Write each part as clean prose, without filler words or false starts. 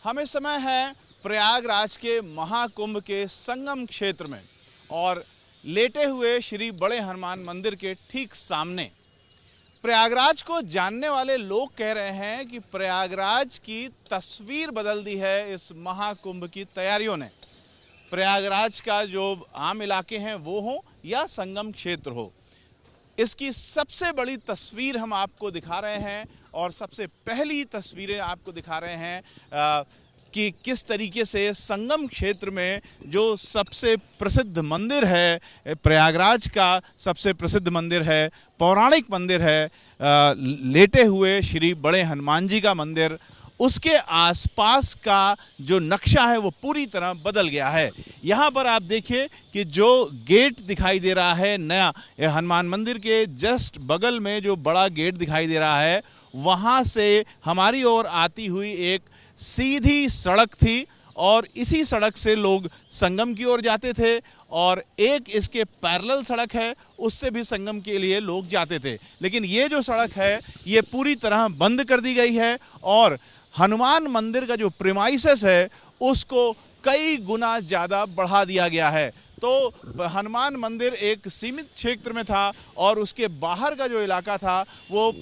हम इस समय हैं प्रयागराज के महाकुंभ के संगम क्षेत्र में और लेटे हुए श्री बड़े हनुमान मंदिर के ठीक सामने। प्रयागराज को जानने वाले लोग कह रहे हैं कि प्रयागराज की तस्वीर बदल दी है इस महाकुंभ की तैयारियों ने। प्रयागराज का जो आम इलाके हैं वो हो या संगम क्षेत्र हो, इसकी सबसे बड़ी तस्वीर हम आपको दिखा रहे हैं और सबसे पहली तस्वीरें आपको दिखा रहे हैं कि किस तरीके से संगम क्षेत्र में जो सबसे प्रसिद्ध मंदिर है, प्रयागराज का सबसे प्रसिद्ध मंदिर है, पौराणिक मंदिर है, लेटे हुए श्री बड़े हनुमान जी का मंदिर, उसके आसपास का जो नक्शा है वो पूरी तरह बदल गया है। यहाँ पर आप देखिए कि जो गेट दिखाई दे रहा है नया, हनुमान मंदिर के जस्ट बगल में जो बड़ा गेट दिखाई दे रहा है, वहाँ से हमारी ओर आती हुई एक सीधी सड़क थी और इसी सड़क से लोग संगम की ओर जाते थे और एक इसके पैरेलल सड़क है, उससे भी संगम के लिए लोग जाते थे। लेकिन ये जो सड़क है ये पूरी तरह बंद कर दी गई है और हनुमान मंदिर का जो प्रीमाइसेस है उसको कई गुना ज़्यादा बढ़ा दिया गया है। तो हनुमान मंदिर एक सीमित क्षेत्र में था और उसके बाहर का जो इलाका था वो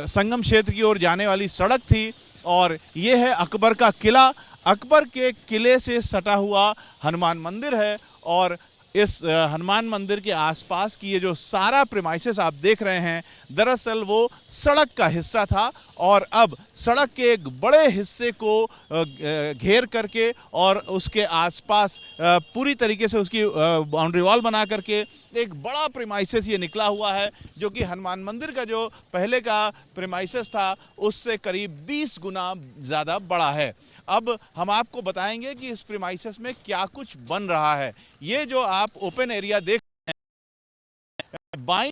संगम क्षेत्र की ओर जाने वाली सड़क थी और ये है अकबर का किला। अकबर के किले से सटा हुआ हनुमान मंदिर है और इस हनुमान मंदिर के आसपास की ये जो सारा प्रीमाइसेस आप देख रहे हैं, दरअसल वो सड़क का हिस्सा था और अब सड़क के एक बड़े हिस्से को घेर करके और उसके आसपास पूरी तरीके से उसकी बाउंड्री वॉल बना करके एक बड़ा प्रीमाइसेस ये निकला हुआ है, जो कि हनुमान मंदिर का जो पहले का प्रीमाइसेस था उससे करीब 20 गुना ज़्यादा बड़ा है। अब हम आपको बताएंगे कि इस प्रीमाइसेस में क्या कुछ बन रहा है। ये जो आप ओपन एरिया देख रहे हैं, बाईं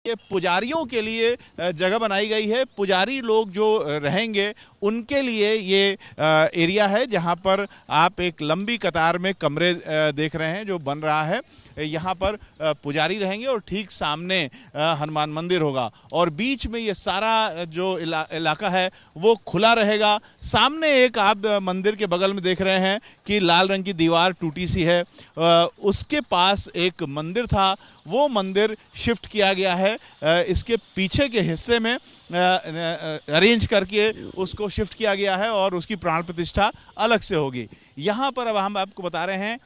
ये पुजारियों के लिए जगह बनाई गई है। पुजारी लोग जो रहेंगे उनके लिए ये एरिया है, जहां पर आप एक लंबी कतार में कमरे देख रहे हैं जो बन रहा है। यहाँ पर पुजारी रहेंगे और ठीक सामने हनुमान मंदिर होगा और बीच में ये सारा जो इलाका है वो खुला रहेगा। सामने एक आप मंदिर के बगल में देख रहे हैं कि लाल रंग की दीवार टूटी सी है, उसके पास एक मंदिर था, वो मंदिर शिफ्ट किया गया है इसके पीछे के हिस्से में अरेंज करके उसको शिफ्ट किया गया है और उसकी प्राण प्रतिष्ठा अलग से होगी। यहाँ पर अब हम आपको बता रहे हैं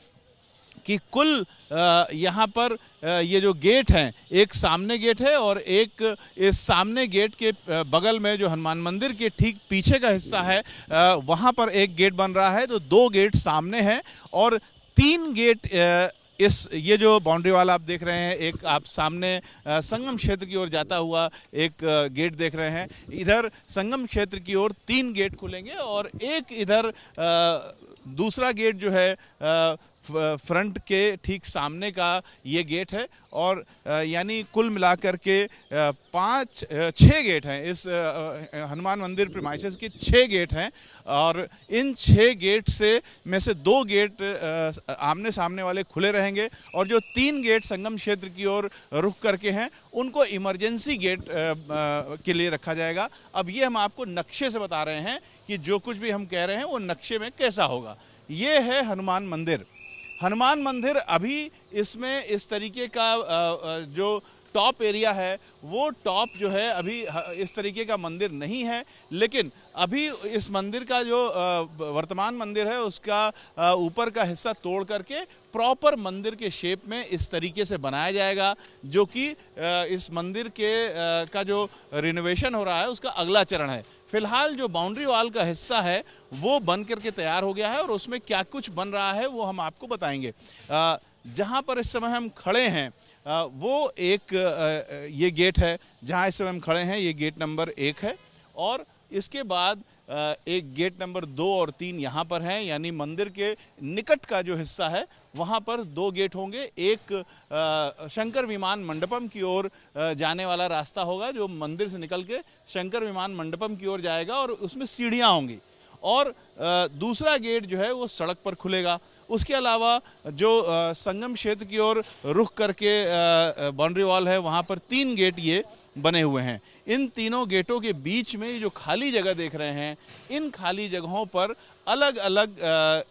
कि कुल यहाँ पर ये जो गेट हैं, एक सामने गेट है और एक इस सामने गेट के बगल में जो हनुमान मंदिर के ठीक पीछे का हिस्सा है वहाँ पर एक गेट बन रहा है। तो 2 गेट सामने हैं और 3 गेट ये जो बाउंड्री वाला आप देख रहे हैं, एक आप सामने संगम क्षेत्र की ओर जाता हुआ एक गेट देख रहे हैं। इधर संगम क्षेत्र की ओर 3 गेट खुलेंगे और एक इधर दूसरा गेट जो है फ्रंट के ठीक सामने का ये गेट है और यानी कुल मिलाकर के 6 गेट हैं। इस हनुमान मंदिर प्रीमाइसेस के 6 गेट हैं और इन 6 गेट से में से 2 गेट आमने सामने वाले खुले रहेंगे और जो 3 गेट संगम क्षेत्र की ओर रुख करके हैं उनको इमरजेंसी गेट के लिए रखा जाएगा। अब ये हम आपको नक्शे से बता रहे हैं कि जो कुछ भी हम कह रहे हैं वो नक्शे में कैसा होगा। ये है हनुमान मंदिर। हनुमान मंदिर अभी इसमें इस तरीके का जो टॉप एरिया है वो टॉप जो है अभी इस तरीके का मंदिर नहीं है, लेकिन अभी इस मंदिर का जो वर्तमान मंदिर है उसका ऊपर का हिस्सा तोड़ करके प्रॉपर मंदिर के शेप में इस तरीके से बनाया जाएगा, जो कि इस मंदिर के का जो रिनोवेशन हो रहा है उसका अगला चरण है। फिलहाल जो बाउंड्री वॉल का हिस्सा है वो बन करके तैयार हो गया है और उसमें क्या कुछ बन रहा है वो हम आपको बताएंगे। जहां पर इस समय हम खड़े हैं वो एक ये गेट है जहां इस समय हम खड़े हैं, ये गेट नंबर 1 है और इसके बाद एक गेट नंबर 2 और 3 यहाँ पर हैं, यानी मंदिर के निकट का जो हिस्सा है वहाँ पर 2 गेट होंगे। एक शंकर विमान मंडपम की ओर जाने वाला रास्ता होगा जो मंदिर से निकल के शंकर विमान मंडपम की ओर जाएगा और उसमें सीढ़ियाँ होंगी और दूसरा गेट जो है वो सड़क पर खुलेगा। उसके अलावा जो संगम क्षेत्र की ओर रुख करके बाउंड्री वॉल है, वहाँ पर 3 गेट ये बने हुए हैं। इन तीनों गेटों के बीच में जो खाली जगह देख रहे हैं, इन खाली जगहों पर अलग अलग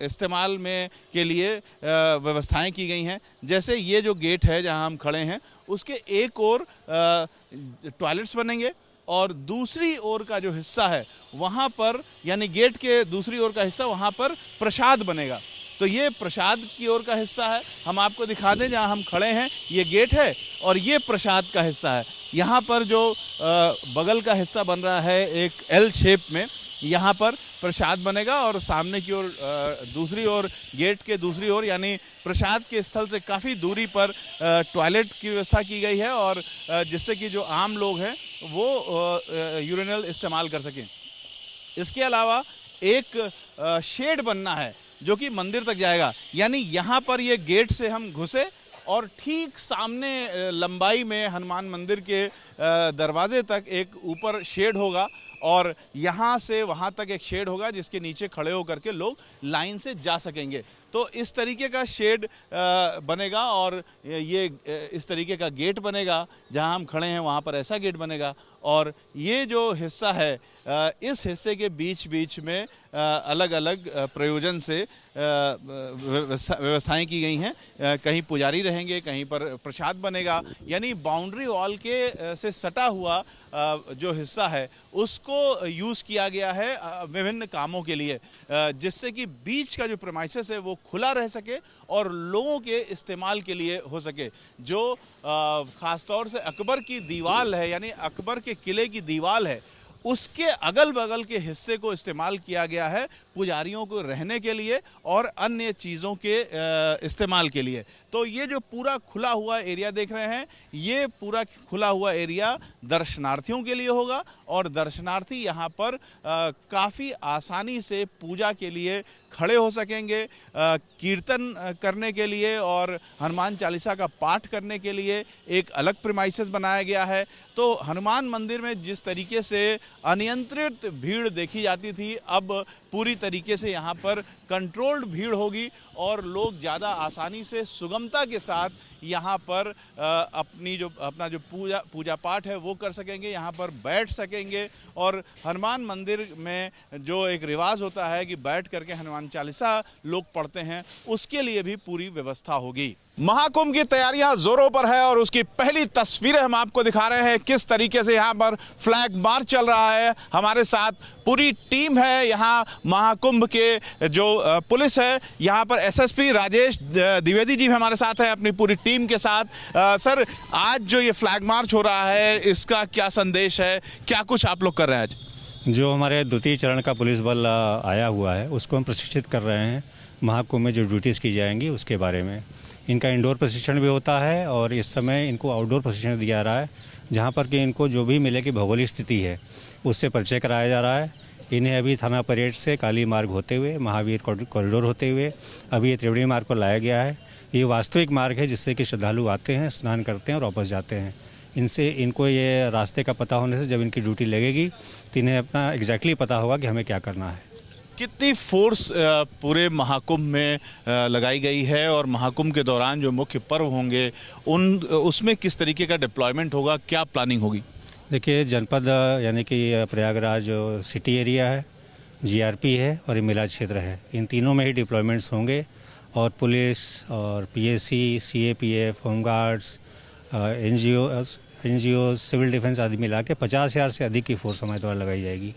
इस्तेमाल में के लिए व्यवस्थाएं की गई हैं। जैसे ये जो गेट है जहां हम खड़े हैं, उसके एक ओर टॉयलेट्स बनेंगे और दूसरी ओर का जो हिस्सा है वहां पर, यानी गेट के दूसरी ओर का हिस्सा, वहां पर प्रसाद बनेगा। तो ये प्रसाद की ओर का हिस्सा है। हम आपको दिखा दें, जहां हम खड़े हैं ये गेट है और ये प्रसाद का हिस्सा है। यहाँ पर जो बगल का हिस्सा बन रहा है एक एल शेप में, यहाँ पर प्रसाद बनेगा और सामने की ओर दूसरी ओर, गेट के दूसरी ओर, यानी प्रसाद के स्थल से काफ़ी दूरी पर टॉयलेट की व्यवस्था की गई है, और जिससे कि जो आम लोग हैं वो यूरिनल इस्तेमाल कर सकें। इसके अलावा एक शेड बनना है जो कि मंदिर तक जाएगा, यानी यहाँ पर ये गेट से हम घुसे और ठीक सामने लंबाई में हनुमान मंदिर के दरवाजे तक एक ऊपर शेड होगा और यहाँ से वहाँ तक एक शेड होगा जिसके नीचे खड़े होकर के लोग लाइन से जा सकेंगे। तो इस तरीके का शेड बनेगा और ये इस तरीके का गेट बनेगा। जहाँ हम खड़े हैं वहाँ पर ऐसा गेट बनेगा और ये जो हिस्सा है, इस हिस्से के बीच बीच में अलग अलग प्रयोजन से व्यवस्थाएं की गई हैं। कहीं पुजारी रहेंगे, कहीं पर प्रसाद बनेगा, यानी बाउंड्री वॉल के से सटा हुआ जो हिस्सा है उसको यूज़ किया गया है विभिन्न कामों के लिए, जिससे कि बीच का जो प्रेमाइसेस है वो खुला रह सके और लोगों के इस्तेमाल के लिए हो सके। जो ख़ासतौर से अकबर की दीवार है, यानी अकबर के किले की दीवार है, उसके अगल बगल के हिस्से को इस्तेमाल किया गया है पुजारियों को रहने के लिए और अन्य चीज़ों के इस्तेमाल के लिए। तो ये जो पूरा खुला हुआ एरिया देख रहे हैं, ये पूरा खुला हुआ एरिया दर्शनार्थियों के लिए होगा और दर्शनार्थी यहाँ पर काफ़ी आसानी से पूजा के लिए खड़े हो सकेंगे, कीर्तन करने के लिए और हनुमान चालीसा का पाठ करने के लिए एक अलग प्रीमाइसेस बनाया गया है। तो हनुमान मंदिर में जिस तरीके से अनियंत्रित भीड़ देखी जाती थी, अब पूरी तरीके से यहाँ पर कंट्रोल्ड भीड़ होगी और लोग ज़्यादा आसानी से सुगमता के साथ यहाँ पर अपना जो पूजा पाठ है वो कर सकेंगे, यहाँ पर बैठ सकेंगे। और हनुमान मंदिर में जो एक रिवाज होता है कि बैठ करके हनुमान चालीसा लोग पढ़ते हैं, उसके लिए भी पूरी व्यवस्था होगी। महाकुंभ की तैयारियां जोरों पर है और उसकी पहली तस्वीरें हम आपको दिखा रहे हैं किस तरीके से यहाँ पर फ्लैग मार्च चल रहा है। हमारे साथ पूरी टीम है, यहाँ महाकुंभ के जो पुलिस है, यहाँ पर एसएसपी राजेश द्विवेदी जी भी हमारे साथ हैं अपनी पूरी टीम के साथ। सर, आज जो ये फ्लैग मार्च हो रहा है इसका क्या संदेश है, क्या कुछ आप लोग कर रहे हैं आज? जो हमारे द्वितीय चरण का पुलिस बल आया हुआ है उसको हम प्रशिक्षित कर रहे हैं महाकुंभ में जो ड्यूटीज़ की जाएंगी उसके बारे में। इनका इंडोर प्रशिक्षण भी होता है और इस समय इनको आउटडोर प्रशिक्षण दिया जा रहा है, जहां पर कि इनको जो भी मिले की भौगोलिक स्थिति है उससे परिचय कराया जा रहा है। इन्हें अभी थाना परेड से काली मार्ग होते हुए, महावीर कॉरिडोर होते हुए अभी ये त्रिवेणी मार्ग पर लाया गया है। ये वास्तविक मार्ग है जिससे कि श्रद्धालु आते हैं, स्नान करते हैं और वापस जाते हैं। इनको ये रास्ते का पता होने से जब इनकी ड्यूटी लगेगी तो इन्हें अपना एग्जैक्टली पता होगा कि हमें क्या करना है। कितनी फोर्स पूरे महाकुंभ में लगाई गई है और महाकुंभ के दौरान जो मुख्य पर्व होंगे उसमें किस तरीके का डिप्लॉयमेंट होगा, क्या प्लानिंग होगी? देखिए, जनपद यानी कि प्रयागराज सिटी एरिया है, जीआरपी है और ये मेला क्षेत्र है, इन तीनों में ही डिप्लॉयमेंट्स होंगे और पुलिस और PAC, CAPF, home guards, NGO, civil defence आदि मिला के 50,000 से अधिक की फोर्स हमारे द्वारा लगाई जाएगी।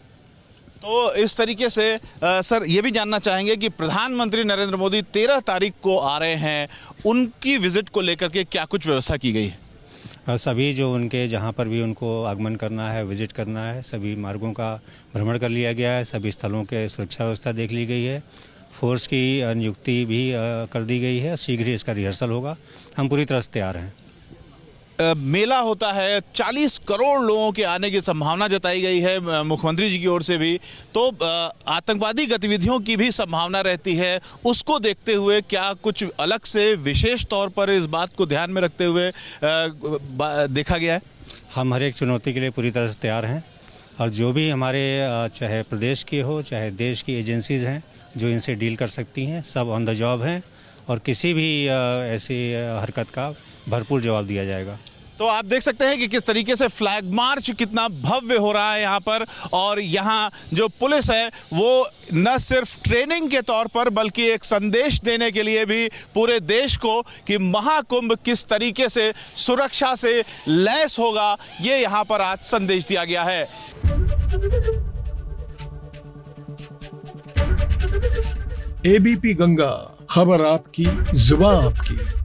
तो इस तरीके से सर ये भी जानना चाहेंगे कि प्रधानमंत्री नरेंद्र मोदी 13 तारीख को आ रहे हैं, उनकी विजिट को लेकर के क्या कुछ व्यवस्था की गई है? सभी जो उनके जहां पर भी उनको आगमन करना है, विजिट करना है, सभी मार्गों का भ्रमण कर लिया गया है, सभी स्थलों के सुरक्षा व्यवस्था देख ली गई है, फोर्स की नियुक्ति भी कर दी गई है, शीघ्र ही इसका रिहर्सल होगा। हम पूरी तरह से तैयार हैं। मेला होता है, 40 करोड़ लोगों के आने की संभावना जताई गई है मुख्यमंत्री जी की ओर से भी, तो आतंकवादी गतिविधियों की भी संभावना रहती है। उसको देखते हुए क्या कुछ अलग से विशेष तौर पर इस बात को ध्यान में रखते हुए देखा गया है? हम हर एक चुनौती के लिए पूरी तरह से तैयार हैं और जो भी हमारे चाहे प्रदेश के हो चाहे देश की एजेंसीज़ हैं जो इनसे डील कर सकती हैं, सब ऑन द जॉब हैं और किसी भी ऐसी हरकत का भरपूर जवाब दिया जाएगा। तो आप देख सकते हैं कि किस तरीके से फ्लैग मार्च कितना भव्य हो रहा है यहाँ पर, और यहाँ जो पुलिस है वो न सिर्फ ट्रेनिंग के तौर पर बल्कि एक संदेश देने के लिए भी पूरे देश को कि महाकुंभ किस तरीके से सुरक्षा से लैस होगा, ये यहाँ पर आज संदेश दिया गया है। एबीपी गंगा, खबर आपकी, जुबान आपकी।